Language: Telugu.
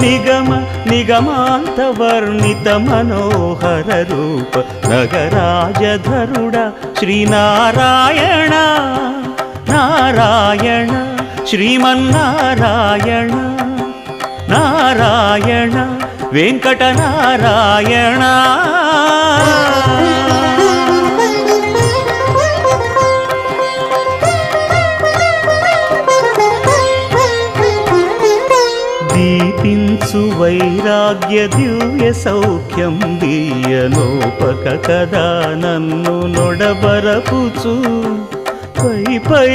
నిగమ నిగమాంతవర్ణిత మనోహర రూప నగరాజధరుడ శ్రీనారాయణ నారాయణ శ్రీమన్నారాయణ నారాయణ వెంకటనారాయణ. దీపించు వైరాగ్య దివ్య సౌఖ్యం దీయలోపక కదా నన్ను నొడబరపుచు పై పై